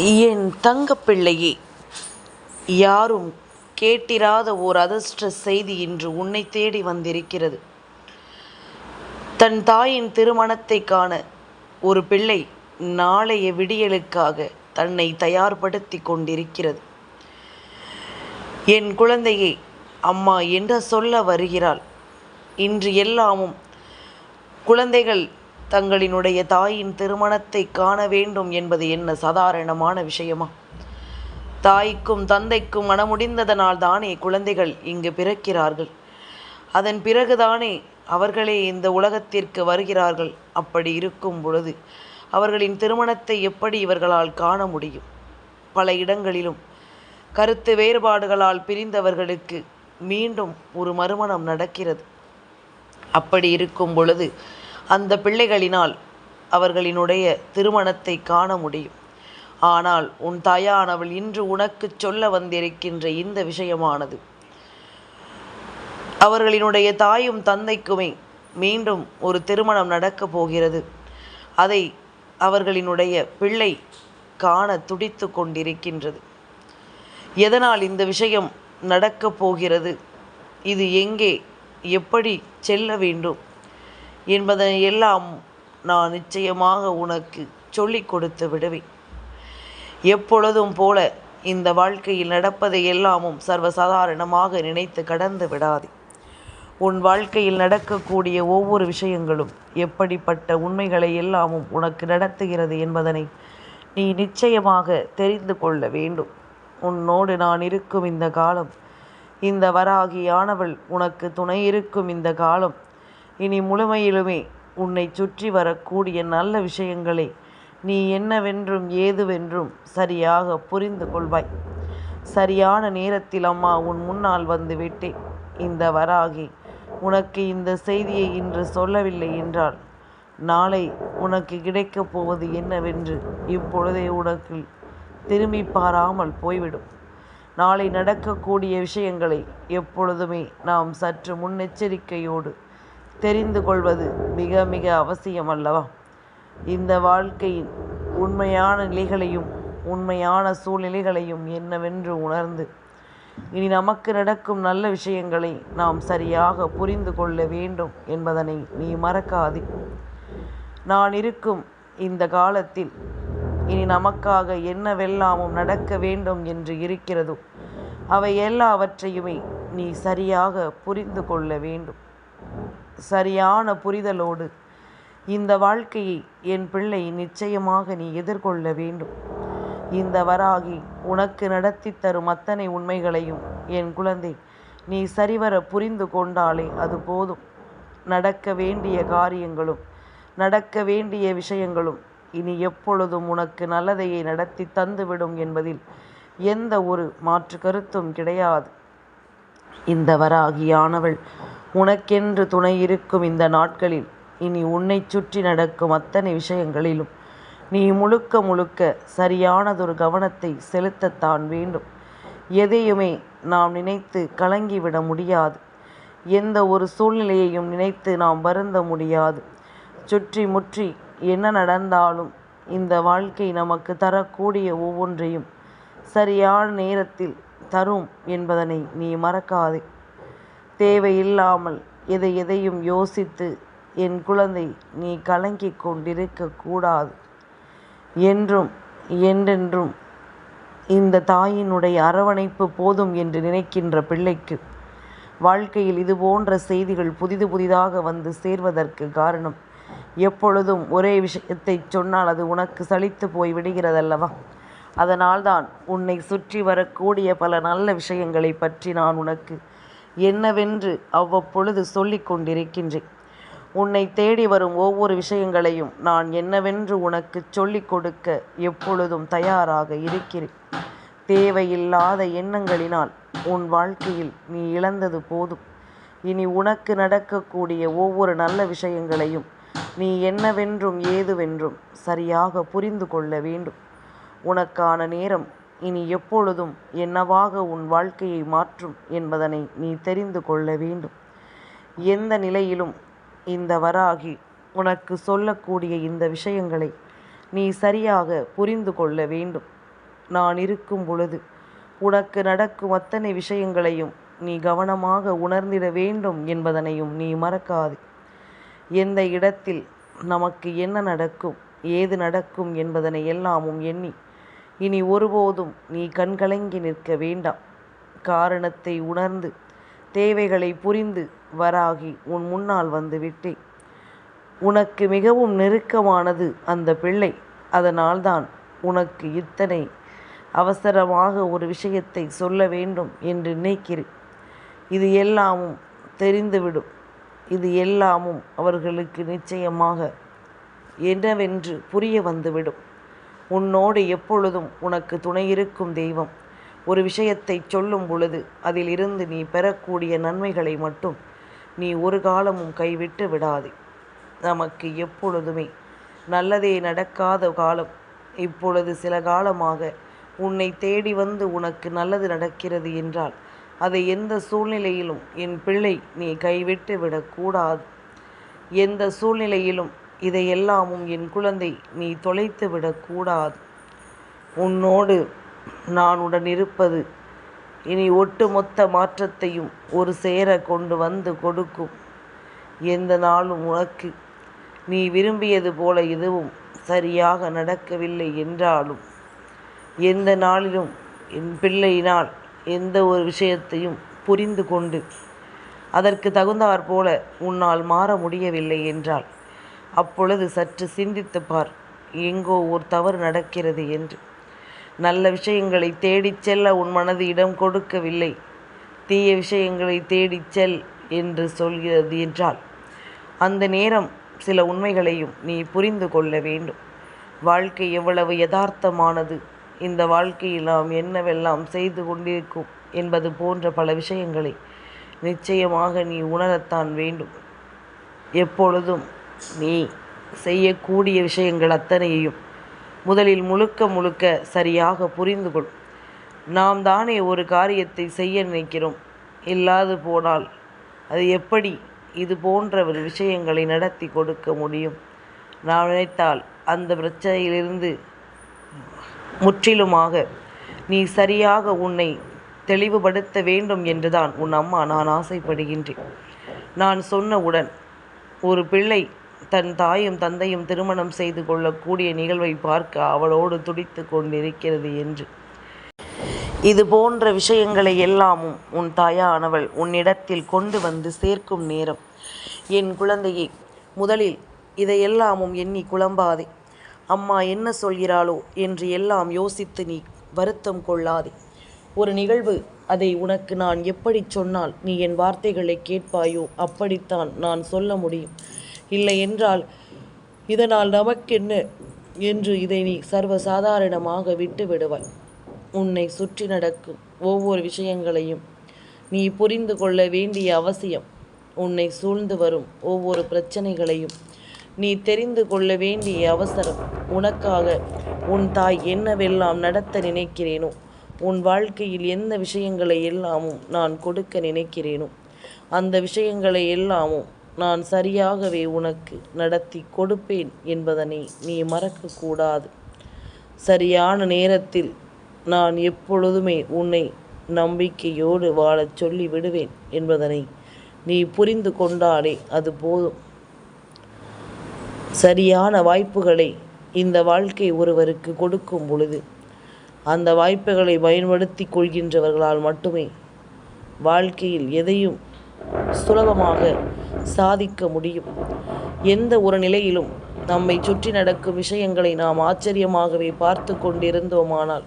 என் தங்கப்பிள்ளையே, யாரும் கேட்டிராத ஓர் அதிர்ஷ்ட செய்தி இன்று உன்னை தேடி வந்திருக்கிறது. தன் தாயின் திருமணத்தை காண ஒரு பிள்ளை நாளைய விடியலுக்காக தன்னை தயார்படுத்தி கொண்டிருக்கிறது. என் குழந்தையே, அம்மா என்ன சொல்ல வருகிறாள்? இன்று எல்லாமும் குழந்தைகள் தங்களினுடைய தாயின் திருமணத்தை காண வேண்டும் என்பது என்ன சாதாரணமான விஷயமா? தாய்க்கும் தந்தைக்கும் மனமுடிந்ததனால் தானே குழந்தைகள் இங்கு பிறக்கிறார்கள். அதன் பிறகுதானே அவர்களே இந்த உலகத்திற்கு வருகிறார்கள். அப்படி இருக்கும் பொழுது அவர்களின் திருமணத்தை எப்படி இவர்களால் காண முடியும்? பல இடங்களிலும் கருத்து வேறுபாடுகளால் பிரிந்தவர்களுக்கு மீண்டும் ஒரு மறுமணம் நடக்கிறது. அப்படி இருக்கும் பொழுது அந்த பிள்ளைகளினால் அவர்களினுடைய திருமணத்தை காண முடியும். ஆனால் உன் தாயானவள் இன்று உனக்கு சொல்ல வந்திருக்கின்ற இந்த விஷயமானது அவர்களினுடைய தாயும் தந்தைக்குமே மீண்டும் ஒரு திருமணம் நடக்கப் போகிறது. அதை அவர்களினுடைய பிள்ளை காண துடித்து கொண்டிருக்கின்றது. எதனால் இந்த விஷயம் நடக்கப் போகிறது, இது எங்கே எப்படி செல்ல வேண்டும் என்பதை எல்லாம் நான் நிச்சயமாக உனக்கு சொல்லிக் கொடுத்து விடுவேன். எப்பொழுதும் போல இந்த வாழ்க்கையில் நடப்பதை எல்லாமும் சர்வசாதாரணமாக நினைத்து கடந்து விடாதே. உன் வாழ்க்கையில் நடக்கக்கூடிய ஒவ்வொரு விஷயங்களும் எப்படிப்பட்ட உண்மைகளை எல்லாமும் உனக்கு நடத்துகிறது என்பதனை நீ நிச்சயமாக தெரிந்து கொள்ள வேண்டும். உன்னோடு நான் இருக்கும் இந்த காலம், இந்த வராகியானவள் உனக்கு துணை இருக்கும் இந்த காலம், இனி முழுமையிலுமே உன்னை சுற்றி வரக்கூடிய நல்ல விஷயங்களை நீ என்னவென்றும் ஏதுவென்றும் சரியாக புரிந்து கொள்வாய். சரியான நேரத்தில் அம்மா உன் முன்னால் வந்து விட்டேன். இந்த வராகி உனக்கு இந்த செய்தியை இன்று சொல்லவில்லை என்றால் நாளை உனக்கு கிடைக்கப் போவது என்னவென்று இப்பொழுதே உனக்கு திரும்பி பாராமல் போய்விடும். நாளை நடக்கக்கூடிய விஷயங்களை எப்பொழுதுமே நாம் சற்று முன்னெச்சரிக்கையோடு தெரிந்து கொள்வது மிக மிக அவசியம் அல்லவா? இந்த வாழ்க்கையின் உண்மையான நிலைகளையும் உண்மையான சூழ்நிலைகளையும் என்னவென்று உணர்ந்து இனி நமக்கு நடக்கும் நல்ல விஷயங்களை நாம் சரியாக புரிந்து கொள்ள வேண்டும் என்பதனை நீ மறக்காதே. நான் இருக்கும் இந்த காலத்தில் இனி நமக்காக என்னவெல்லாமும் நடக்க வேண்டும் என்று இருக்கிறதோ அவை எல்லாவற்றையுமே நீ சரியாக புரிந்து கொள்ள வேண்டும். சரியான புரிதலோடு இந்த வாழ்க்கையை என் பிள்ளை நிச்சயமாக நீ எதிர்கொள்ள வேண்டும். இந்த வராகி உனக்கு நடத்தி தரும் அத்தனை உண்மைகளையும் என் குழந்தை நீ சரிவர புரிந்து கொண்டாலே அது போதும். நடக்க வேண்டிய காரியங்களும் நடக்க வேண்டிய விஷயங்களும் இனி எப்பொழுதும் உனக்கு நல்லதையை நடத்தி தந்துவிடும் என்பதில் எந்த ஒரு மாற்று கருத்தும் கிடையாது. இந்த வராகியானவள் உனக்கென்று துணை இருக்கும் இந்த நாட்களில் இனி உன்னை சுற்றி நடக்கும் அத்தனை விஷயங்களிலும் நீ முழுக்க முழுக்க சரியானதொரு கவனத்தை செலுத்தத்தான் வேண்டும். எதையுமே நாம் நினைத்து கலங்கிவிட முடியாது. எந்த ஒரு சூழ்நிலையையும் நினைத்து நாம் வருந்த முடியாது. சுற்றி முற்றி என்ன நடந்தாலும் இந்த வாழ்க்கை நமக்கு தரக்கூடிய ஒவ்வொன்றையும் சரியான நேரத்தில் தரும் என்பதனை நீ மறக்காதே. தேவையில்லாமல் எதையும் யோசித்து என் குழந்தை நீ கலங்கிக் கொண்டிருக்க கூடாது. என்றும் என்றென்றும் இந்த தாயினுடைய அரவணைப்பு போதும் என்று நினைக்கின்ற பிள்ளைக்கு வாழ்க்கையில் இது போன்ற செய்திகள் புதிதாக வந்து சேர்வதற்கு காரணம், எப்பொழுதும் ஒரே விஷயத்தை சொன்னால் அது உனக்கு சலித்து போய் விடுகிறதல்லவா? அதனால்தான் உன்னை சுற்றி வரக்கூடிய பல நல்ல விஷயங்களை பற்றி நான் உனக்கு என்னவென்று அவ்வப்பொழுது சொல்லிக் கொண்டிருக்கின்றேன். உன்னை தேடி வரும் ஒவ்வொரு விஷயங்களையும் நான் என்னவென்று உனக்கு சொல்லிக் கொடுக்க எப்பொழுதும் தயாராக இருக்கிறேன். தேவையில்லாத எண்ணங்களினால் உன் வாழ்க்கையில் நீ இழந்தது போதும். இனி உனக்கு நடக்கக்கூடிய ஒவ்வொரு நல்ல விஷயங்களையும் நீ என்னவென்றும் ஏதுவென்றும் சரியாக புரிந்து கொள்ள வேண்டும். உனக்கான நேரம் இனி எப்பொழுதும் என்னவாக உன் வாழ்க்கையை மாற்றும் என்பதனை நீ தெரிந்து கொள்ள வேண்டும். எந்த நிலையிலும் இந்த வராகி உனக்கு சொல்லக்கூடிய இந்த விஷயங்களை நீ சரியாக புரிந்து கொள்ள வேண்டும். நான் இருக்கும் பொழுது உனக்கு நடக்கும் அத்தனை விஷயங்களையும் நீ கவனமாக உணர்ந்திட வேண்டும் என்பதனையும் நீ மறக்காது. எந்த இடத்தில் நமக்கு என்ன நடக்கும், ஏது நடக்கும் என்பதனை எல்லாமும் எண்ணி இனி ஒருபோதும் நீ கண்கலங்கி நிற்க வேண்டாம். காரணத்தை உணர்ந்து தேவைகளை புரிந்து வராகி உன் முன்னால் வந்து விட்டேன். உனக்கு மிகவும் நெருக்கமானது அந்த பிள்ளை. அதனால்தான் உனக்கு இத்தனை அவசரமாக ஒரு விஷயத்தை சொல்ல வேண்டும் என்று நினைக்கிறேன். இது எல்லாமும் தெரிந்துவிடும். இது எல்லாமும் அவர்களுக்கு நிச்சயமாக என்னவென்று புரிய வந்துவிடும். உன்னோடு எப்பொழுதும் உனக்கு துணை இருக்கும் தெய்வம் ஒரு விஷயத்தை சொல்லும் பொழுது அதில் இருந்து நீ பெறக்கூடிய நன்மைகளை மட்டும் நீ ஒரு காலமும் கைவிட்டு விடாதே. நமக்கு எப்பொழுதுமே நல்லதே நடக்காத காலம் இப்பொழுது சில காலமாக உன்னை தேடி வந்து உனக்கு நல்லது நடக்கிறது என்றால் அதை எந்த சூழ்நிலையிலும் என் பிள்ளை நீ கைவிட்டு விடக்கூடாது. எந்த சூழ்நிலையிலும் இதையெல்லாமும் என் குழந்தை நீ தொலைத்து விடக்கூடாது. உன்னோடு நான் உடன் இருப்பது இனி ஒட்டுமொத்த மாற்றத்தையும் ஒரு சேர கொண்டு வந்து கொடுக்கும். எந்த நாளும் உனக்கு நீ விரும்பியது போல எதுவும் சரியாக நடக்கவில்லை என்றாலும் எந்த நாளிலும் என் பிள்ளையினால் எந்த ஒரு விஷயத்தையும் புரிந்து கொண்டு அதற்கு தகுந்தாற் போல உன்னால் மாற முடியவில்லை என்றால் அப்பொழுது சற்று சிந்தித்து பார், எங்கோ ஒரு தவறு நடக்கிறது என்று. நல்ல விஷயங்களை தேடிச் செல்ல உன் மனது இடம் கொடுக்கவில்லை, தீய விஷயங்களை தேடிச் செல் என்று சொல்கிறது என்றால் அந்த நேரம் சில உண்மைகளையும் நீ புரிந்து கொள்ள வேண்டும். வாழ்க்கை எவ்வளவு யதார்த்தமானது, இந்த வாழ்க்கையில் நாம் என்னவெல்லாம் செய்து கொண்டிருக்கும் என்பது போன்ற பல விஷயங்களை நிச்சயமாக நீ உணரத்தான் வேண்டும். எப்பொழுதும் நீ செய்யக்கூடிய விஷயங்கள் அத்தனையையும் முதலில் முழுக்க முழுக்க சரியாக புரிந்து கொள். நாம் தானே ஒரு காரியத்தை செய்ய நினைக்கிறோம், இல்லாது போனால் அது எப்படி இது போன்ற ஒரு விஷயங்களை நடத்தி கொடுக்க முடியும்? நாம் நினைத்தால் அந்த பிரச்சனையிலிருந்து முற்றிலுமாக நீ சரியாக உன்னை தெளிவுபடுத்த வேண்டும் என்றுதான் உன் அம்மா நான் ஆசைப்படுகின்றேன். நான் சொன்னவுடன் ஒரு பிள்ளை தன் தாயும் தந்தையும் திருமணம் செய்து கொள்ளக்கூடிய நிகழ்வை பார்க்க அவளோடு துடித்து கொண்டிருக்கிறது என்று. இது போன்ற விஷயங்களை எல்லாமும் உன் தாயானவள் உன்னிடத்தில் கொண்டு வந்து சேர்க்கும் நேரம். என் குழந்தையே, முதலில் இதையெல்லாமும் எண்ணி குழம்பாதே. அம்மா என்ன சொல்கிறாளோ என்று எல்லாம் யோசித்து நீ வருத்தம் கொள்ளாதே. ஒரு நிகழ்வு, அதை உனக்கு நான் எப்படி சொன்னால் நீ என் வார்த்தைகளை கேட்பாயோ அப்படித்தான் நான் சொல்ல முடியும். இல்லை என்றால் இதனால் நமக்கென்ன என்று இதை நீ சர்வசாதாரணமாக விட்டு விடுவாய். உன்னை சுற்றி நடக்கும் ஒவ்வொரு விஷயங்களையும் நீ புரிந்து கொள்ள வேண்டிய அவசியம். உன்னை சூழ்ந்து வரும் ஒவ்வொரு பிரச்சனைகளையும் நீ தெரிந்து கொள்ள வேண்டிய அவசரம். உனக்காக உன் தாய் என்னவெல்லாம் நடத்த நினைக்கிறேனோ, உன் வாழ்க்கையில் எந்த விஷயங்களை எல்லாமும் நான் கொடுக்க நினைக்கிறேனோ அந்த விஷயங்களை எல்லாமும் நான் சரியாகவே உனக்கு நடத்தி கொடுப்பேன் என்பதனை நீ மறக்கக்கூடாது. சரியான நேரத்தில் நான் எப்பொழுதுமே உன்னை நம்பிக்கையோடு வாழச் சொல்லி விடுவேன் என்பதனை நீ புரிந்து கொண்டாலே அது போதும். சரியான வாய்ப்புகளை இந்த வாழ்க்கை ஒருவருக்கு கொடுக்கும் பொழுது அந்த வாய்ப்புகளை பயன்படுத்தி கொள்கின்றவர்களால் மட்டுமே வாழ்க்கையில் எதையும் சுலபமாக சாதிக்க முடியும். எந்த ஒரு நிலையிலும் நம்மை சுற்றி நடக்கும் விஷயங்களை நாம் ஆச்சரியமாகவே பார்த்து கொண்டிருந்தோமானால்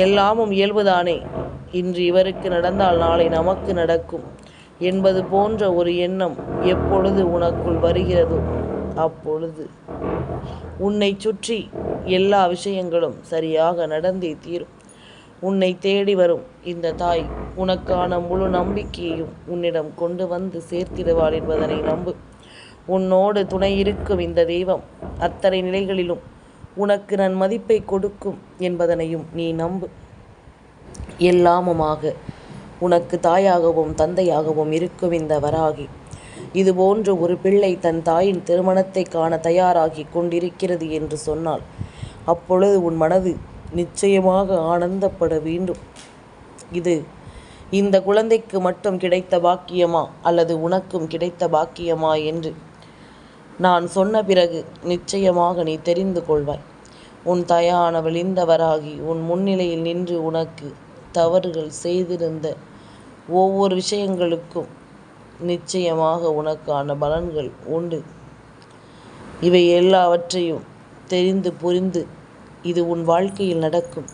எல்லாமும் இயல்புதானே, இன்று இவருக்கு நடந்தால் நாளை நமக்கு நடக்கும் என்பது போன்ற ஒரு எண்ணம் எப்பொழுது உனக்குள் வருகிறதோ அப்பொழுது உன்னை சுற்றி எல்லா விஷயங்களும் சரியாக நடந்தே தீரும். உன்னை தேடி வரும் இந்த தாய் உனக்கான முழு நம்பிக்கையையும் உன்னிடம் கொண்டு வந்து சேர்த்திடுவாள் என்பதனை நம்பு. உன்னோடு துணை இருக்கும் இந்த தெய்வம் அத்தனை நிலைகளிலும் உனக்கு நான் மதிப்பை கொடுக்கும் என்பதனையும் நீ நம்பு. எல்லாமுமாக உனக்கு தாயாகவும் தந்தையாகவும் இருக்கும் இந்த வராகி இதுபோன்று ஒரு பிள்ளை தன் தாயின் திருமணத்தை காண தயாராகி கொண்டிருக்கிறது என்று சொன்னால் அப்பொழுது உன் மனது நிச்சயமாக ஆனந்தப்பட வேண்டும். இது இந்த குழந்தைக்கு மட்டும் கிடைத்த பாக்கியமா அல்லது உனக்கும் கிடைத்த பாக்கியமா என்று நான் சொன்ன பிறகு நிச்சயமாக நீ தெரிந்து கொள்வாய். உன் தாயானவள் இந்த வராகி உன் முன்னிலையில் நின்று உனக்கு தவறுகள் செய்திருந்த ஒவ்வொரு விஷயங்களுக்கும் நிச்சயமாக உனக்கான பலன்கள் உண்டு. இவை எல்லாவற்றையும் தெரிந்து புரிந்து இது உன் வாழ்க்கையில் நடக்கும்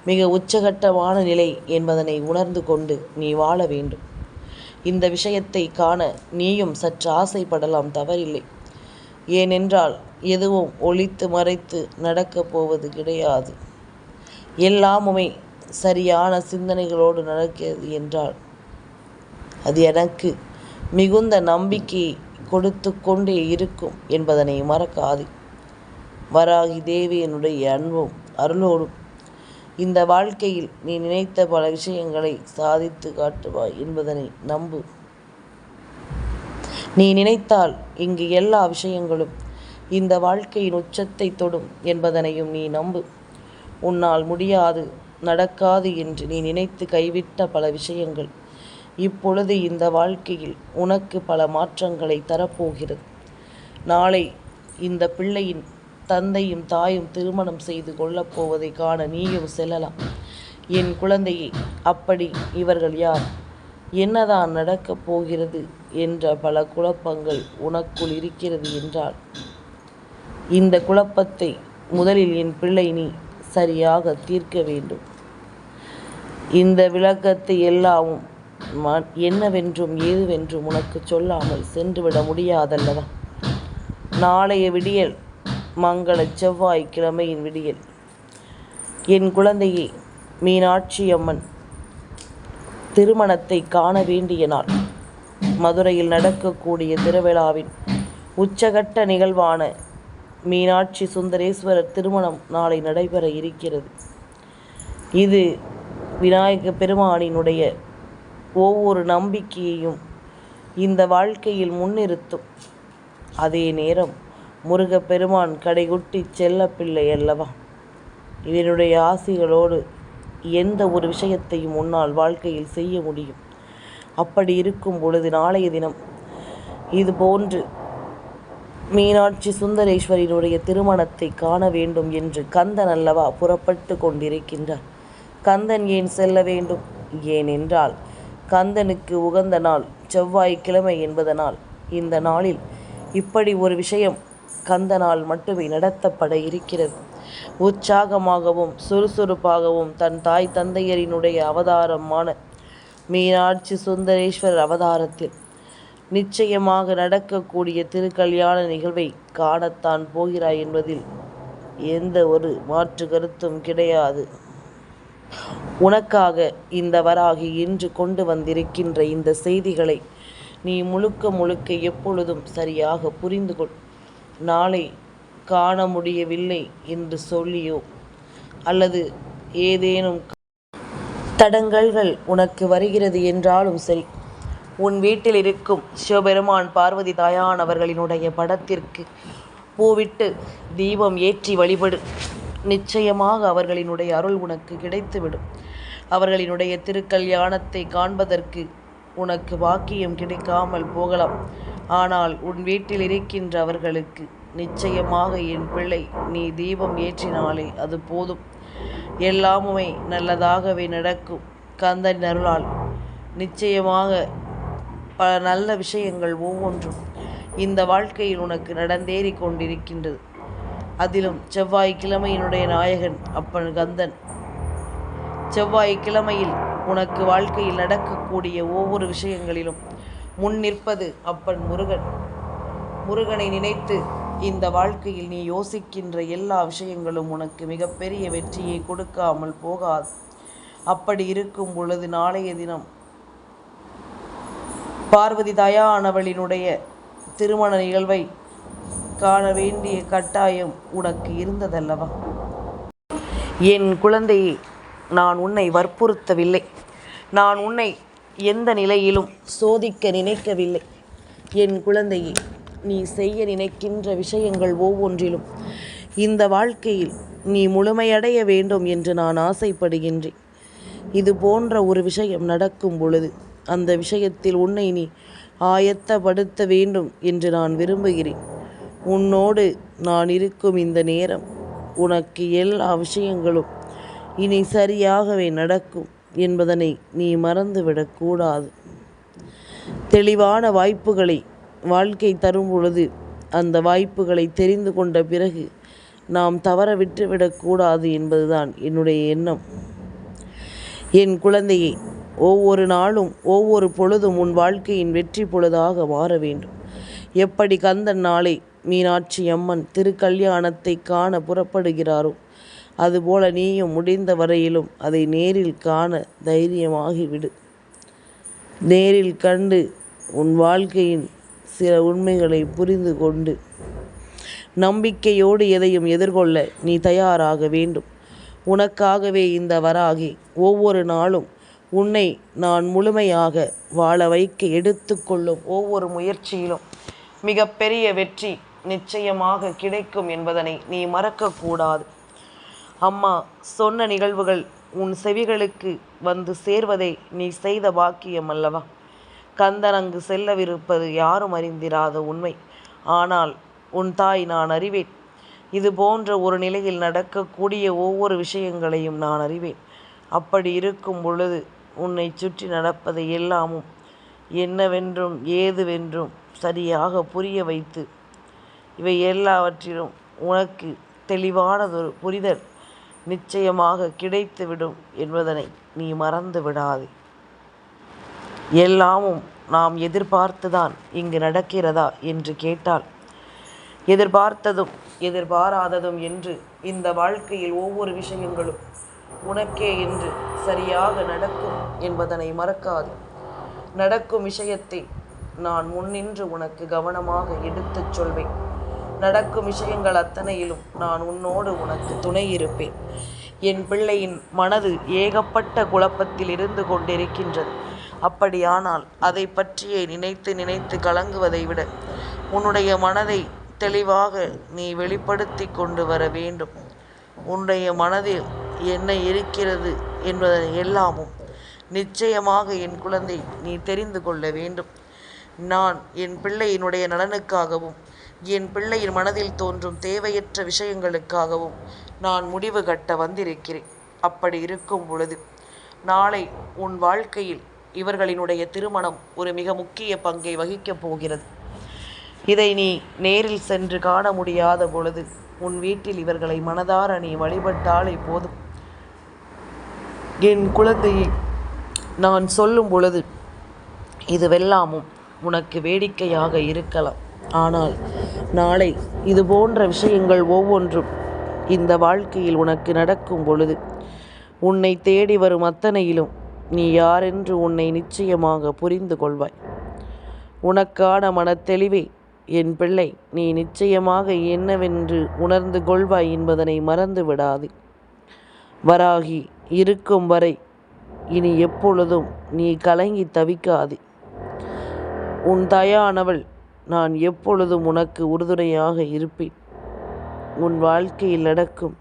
மிக உச்சகட்டமான நிலை என்பதனை உணர்ந்து கொண்டு நீ வாழ வேண்டும். இந்த விஷயத்தை காண நீயும் சற்று ஆசைப்படலாம், தவறில்லை. ஏனென்றால் எதுவும் ஒளித்து மறைத்து நடக்கப் போவது கிடையாது. எல்லாமுமே சரியான சிந்தனைகளோடு நடக்கிறது என்றால் அது எனக்கு மிகுந்த நம்பிக்கையை கொடுத்து கொண்டே இருக்கும் என்பதனை மறக்காது. வராகி தேவியனுடைய அன்பும் அருளோடும் இந்த வாழ்க்கையில் நீ நினைத்த பல விஷயங்களை சாதித்து காட்டுவாய் என்பதனை நம்பு. நீ நினைத்தால் இங்கு எல்லா விஷயங்களும் இந்த வாழ்க்கையின் உச்சத்தை தொடும் என்பதனையும் நீ நம்பு. உன்னால் முடியாது, நடக்காது என்று நீ நினைத்து கைவிட்ட பல விஷயங்கள் இப்பொழுது இந்த வாழ்க்கையில் உனக்கு பல மாற்றங்களை தரப்போகிறது. நாளை இந்த பிள்ளையின் தந்தையும் தாயும் திருமணம் செய்து கொள்ளப் போவதை காண நீயும் செல்லலாம். என் குழந்தையே, அப்படி இவர்கள் யார், என்னதான் நடக்கப் போகிறது என்ற பல குழப்பங்கள் உனக்குள் இருக்கிறது என்றால் இந்த குழப்பத்தை முதலில் என் பிள்ளை நீ சரியாக தீர்க்க வேண்டும். இந்த விளக்கத்தை எல்லாமும் என்னவென்றும் ஏதுவென்றும் உனக்கு சொல்லாமல் சென்றுவிட முடியாதல்லவா? நாளைய விடியல் மங்கள செவ்வாய்க்கிழமையின் விடியல். என் குழந்தையே, மீனாட்சி அம்மன் திருமணத்தை காண வேண்டிய நாள். மதுரையில் நடக்கக்கூடிய திருவிழாவின் உச்சகட்ட நிகழ்வான மீனாட்சி சுந்தரேஸ்வரர் திருமணம் நாளை நடைபெற இருக்கிறது. இது விநாயக பெருமானினுடைய ஒவ்வொரு நம்பிக்கையையும் இந்த வாழ்க்கையில் முன்னிறுத்தும். அதே நேரம் முருகப்பெருமான் கடைகுட்டி செல்ல பிள்ளை அல்லவா? இவனுடைய ஆசிகளோடு எந்த ஒரு விஷயத்தையும் உன்னால் வாழ்க்கையில் செய்ய முடியும். அப்படி இருக்கும் பொழுது நாளைய தினம் இது போன்று மீனாட்சி சுந்தரேஸ்வரினுடைய திருமணத்தை காண வேண்டும் என்று கந்தன் அல்லவா புறப்பட்டு கொண்டிருக்கின்றார். கந்தன் ஏன் செல்ல வேண்டும்? ஏனென்றால் கந்தனுக்கு உகந்த நாள் செவ்வாய்க்கிழமை என்பதனால் இந்த நாளில் இப்படி ஒரு விஷயம் கந்தனால் மட்டுமே நடத்தப்பட இருக்கிறது. உற்சாகமாகவும் சுறுசுறுப்பாகவும் தன் தாய் தந்தையரினுடைய அவதாரமான மீனாட்சி சுந்தரேஸ்வரர் அவதாரத்தில் நிச்சயமாக நடக்கக்கூடிய திருக்கல்யாண நிகழ்வை காணத்தான் போகிறாய் என்பதில் எந்த ஒரு மாற்று கருத்தும் கிடையாது. உனக்காக இந்த வராகி இன்று கொண்டு வந்திருக்கின்ற இந்த செய்திகளை நீ முழுக்க முழுக்க எப்பொழுதும் சரியாக புரிந்து கொள். நாளை காண முடியவில்லை என்று சொல்லியோ அல்லது ஏதேனும் தடங்கல்கள் உனக்கு வருகிறது என்றாலும் சரி, உன் வீட்டில் இருக்கும் சிவபெருமான் பார்வதி தாயானவர்களினுடைய படத்திற்கு பூவிட்டு தீபம் ஏற்றி வழிபடு. நிச்சயமாக அவர்களினுடைய அருள் உனக்கு கிடைத்துவிடும். அவர்களினுடைய திருக்கல்யாணத்தை காண்பதற்கு உனக்கு பாக்கியம் கிடைக்காமல் போகலாம். ஆனால் உன் வீட்டில் இருக்கின்ற அவர்களுக்கு நிச்சயமாக என் பிள்ளை நீ தீபம் ஏற்றினாலே அது போதும். எல்லாமுமே நல்லதாகவே நடக்கும். கந்தன் அருளால் நிச்சயமாக பல நல்ல விஷயங்கள் ஒவ்வொன்றும் இந்த வாழ்க்கையில் உனக்கு நடந்தேறி கொண்டிருக்கின்றது. அதிலும் செவ்வாய்க்கிழமையினுடைய நாயகன் அப்பன் கந்தன் செவ்வாய்க்கிழமையில் உனக்கு வாழ்க்கையில் நடக்கக்கூடிய ஒவ்வொரு விஷயங்களிலும் முன் நிற்பது அப்பன் முருகன். முருகனை நினைத்து இந்த வாழ்க்கையில் நீ யோசிக்கின்ற எல்லா விஷயங்களும் உனக்கு மிகப்பெரிய வெற்றியை கொடுக்காமல் போகாது. அப்படி இருக்கும் பொழுது நாளைய தினம் பார்வதி தாயானவளினுடைய திருமண நிகழ்வை காண வேண்டிய கட்டாயம் உனக்கு இருந்ததல்லவா? என் குழந்தையே, நான் உன்னை வற்புறுத்தவில்லை. நான் உன்னை எந்த நிலையிலும் சோதிக்க நினைக்கவில்லை. என் குழந்தையே, நீ செய்ய நினைக்கின்ற விஷயங்கள் ஒவ்வொன்றிலும் இந்த வாழ்க்கையில் நீ முழுமையடைய வேண்டும் என்று நான் ஆசைப்படுகின்றேன். இது போன்ற ஒரு விஷயம் நடக்கும் பொழுது அந்த விஷயத்தில் உன்னை நீ ஆயத்தப்படுத்த வேண்டும் என்று நான் விரும்புகிறேன். உன்னோடு நான் இருக்கும் இந்த நேரம் உனக்கு எல்லா விஷயங்களும் இனி சரியாகவே நடக்கும் என்பதனை நீ மறந்துவிடக்கூடாது. தெளிவான வாய்ப்புகளை வாழ்க்கை தரும் பொழுது அந்த வாய்ப்புகளை தெரிந்து கொண்ட பிறகு நாம் தவற விட்டுவிடக்கூடாது என்பதுதான் என்னுடைய எண்ணம். என் குழந்தையை, ஒவ்வொரு நாளும் ஒவ்வொரு பொழுதும் உன் வாழ்க்கையின் வெற்றி பொழுதாக மாற வேண்டும். எப்படி கந்தன் நாளை மீனாட்சி அம்மன் திருக்கல்யாணத்தை காண புறப்படுகிறாரோ அதுபோல நீயும் முடிந்த வரையிலும் அதை நேரில் காண தைரியமாகிவிடு. நேரில் கண்டு உன் வாழ்க்கையின் சில உண்மைகளை புரிந்து கொண்டு நம்பிக்கையோடு எதையும் எதிர்கொள்ள நீ தயாராக வேண்டும். உனக்காகவே இந்த வராகி ஒவ்வொரு நாளும் உன்னை நான் முழுமையாக வாழ வைக்க எடுத்துக்கொள்ளும் ஒவ்வொரு முயற்சியிலும் மிகப்பெரிய வெற்றி நிச்சயமாக கிடைக்கும் என்பதனை நீ மறக்கக்கூடாது. அம்மா சொன்ன நிகழ்வுகள் உன் செவிகளுக்கு வந்து சேர்வதை நீ செய்த பாக்கியம் அல்லவா? கந்தன் அங்கு செல்லவிருப்பது யாரும் அறிந்திராத உண்மை. ஆனால் உன் தாய் நான் அறிவேன். இது போன்ற ஒரு நிலையில் நடக்கக்கூடிய ஒவ்வொரு விஷயங்களையும் நான் அறிவேன். அப்படி இருக்கும் பொழுது உன்னை சுற்றி நடப்பதை எல்லாமும் என்னவென்றும் ஏதுவென்றும் சரியாக புரிய வைத்து இவை எல்லாவற்றிலும் உனக்கு தெளிவானதொரு புரிதல் நிச்சயமாக கிடைத்துவிடும் என்பதனை நீ மறந்து விடாதே. எல்லாமும் நாம் எதிர்பார்த்துதான் இங்கு நடக்கிறதா என்று கேட்டால், எதிர்பார்த்ததும் எதிர்பாராததும் என்று இந்த வாழ்க்கையில் ஒவ்வொரு விஷயங்களும் உனக்கே என்று சரியாக நடக்கும் என்பதனை மறக்காது. நடக்கும் விஷயத்தை நான் முன்னின்று உனக்கு கவனமாக எடுத்துச் சொல்வேன். நடக்கும் விஷயங்கள் அத்தனையிலும் நான் உன்னோடு உனக்கு துணை இருப்பேன். என் பிள்ளையின் மனது ஏகப்பட்ட குழப்பத்தில் இருந்து கொண்டிருக்கின்றது. அப்படியானால் அதை பற்றியே நினைத்து நினைத்து கலங்குவதை விட உன்னுடைய மனதை தெளிவாக நீ வெளிப்படுத்தி கொண்டு வர வேண்டும். உன்னுடைய மனதில் என்ன இருக்கிறது என்பதை எல்லாமும் நிச்சயமாக என் குழந்தை நீ தெரிந்து கொள்ள வேண்டும். நான் என் பிள்ளையினுடைய நலனுக்காகவும் என் பிள்ளையின் மனதில் தோன்றும் தேவையற்ற விஷயங்களுக்காகவும் நான் முடிவு கட்ட வந்திருக்கிறேன். அப்படி இருக்கும் பொழுது நாளை உன் வாழ்க்கையில் இவர்களினுடைய திருமணம் ஒரு மிக முக்கிய பங்கை வகிக்கப் போகிறது. இதை நீ நேரில் சென்று காண முடியாத பொழுது உன் வீட்டில் இவர்களை மனதார நீ வழிபட்டாலே போதும். என் குழந்தையை நான் சொல்லும் பொழுது இதுவெல்லாமும் உனக்கு வேடிக்கையாக இருக்கலாம். ஆனால் நாளை இது போன்ற விஷயங்கள் ஒவ்வொன்றும் இந்த வாழ்க்கையில் உனக்கு நடக்கும் பொழுது உன்னை தேடி வரும் அத்தனையிலும் நீ யாரென்று உன்னை நிச்சயமாக புரிந்து கொள்வாய். உனக்கான மனத்தெளிவை என் பிள்ளை நீ நிச்சயமாக என்னவென்று உணர்ந்து கொள்வாய் என்பதனை மறந்து விடாது. வராகி இருக்கும் வரை இனி எப்பொழுதும் நீ கலங்கி தவிக்காது. உன் தாயானவள் நான் எப்பொழுதும் உனக்கு உறுதுணையாக இருப்பேன். உன் வாழ்க்கையில் நடக்கும்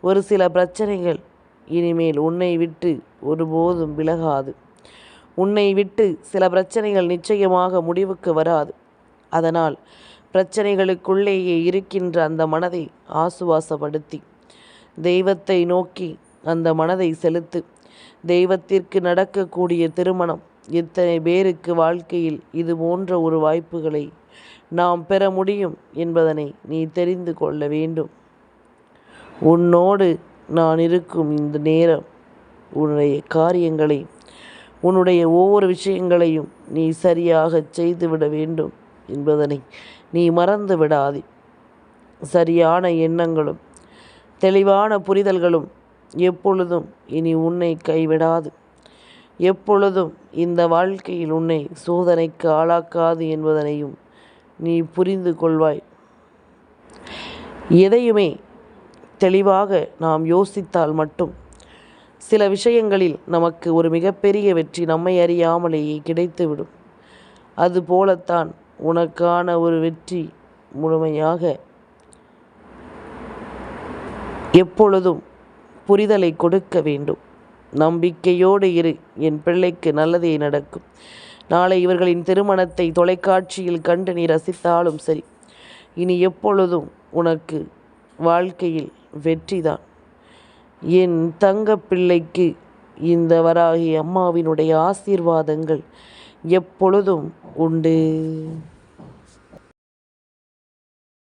ஒரு சில பிரச்சனைகள் இனிமேல் உன்னை விட்டு ஒருபோதும் விலகாது. உன்னை விட்டு சில பிரச்சனைகள் நிச்சயமாக முடிவுக்கு வராது. அதனால் பிரச்சனைகளுக்குள்ளேயே இருக்கின்ற அந்த மனதை ஆசுவாசப்படுத்தி தெய்வத்தை நோக்கி அந்த மனதை செலுத்து. தெய்வத்திற்கு நடக்கக்கூடிய திருமணம் எத்தனை பேருக்கு வாழ்க்கையில் இது போன்ற ஒரு வாய்ப்புகளை நாம் பெற முடியும் என்பதனை நீ தெரிந்து கொள்ள வேண்டும். உன்னோடு நான் இருக்கும் இந்த நேரம் உன்னுடைய காரியங்களை உன்னுடைய ஒவ்வொரு விஷயங்களையும் நீ சரியாக செய்துவிட வேண்டும் என்பதனை நீ மறந்து விடாதே. சரியான எண்ணங்களும் தெளிவான புரிதல்களும் எப்பொழுதும் இனி உன்னை கைவிடாது. எப்பொழுதும் இந்த வாழ்க்கையில் உன்னை சோதனைக்கு ஆளாக்காது என்பதனையும் நீ புரிந்து கொள்வாய். எதையுமே தெளிவாக நாம் யோசித்தால் மட்டும் சில விஷயங்களில் நமக்கு ஒரு மிகப்பெரிய வெற்றி நம்மை அறியாமலேயே கிடைத்துவிடும். அதுபோலத்தான் உனக்கான ஒரு வெற்றி முழுமையாக எப்பொழுதும் புரிதலை கொடுக்க வேண்டும். நம்பிக்கையோடு இரு, என் பிள்ளைக்கு நல்லதே நடக்கும். நாளை இவர்களின் திருமணத்தை தொலைக்காட்சியில் கண்டு நீ ரசித்தாலும் சரி, இனி எப்பொழுதும் உனக்கு வாழ்க்கையில் வெற்றிதான். என் தங்க பிள்ளைக்கு இந்த வராகி அம்மாவினுடைய ஆசீர்வாதங்கள் எப்பொழுதும் உண்டு.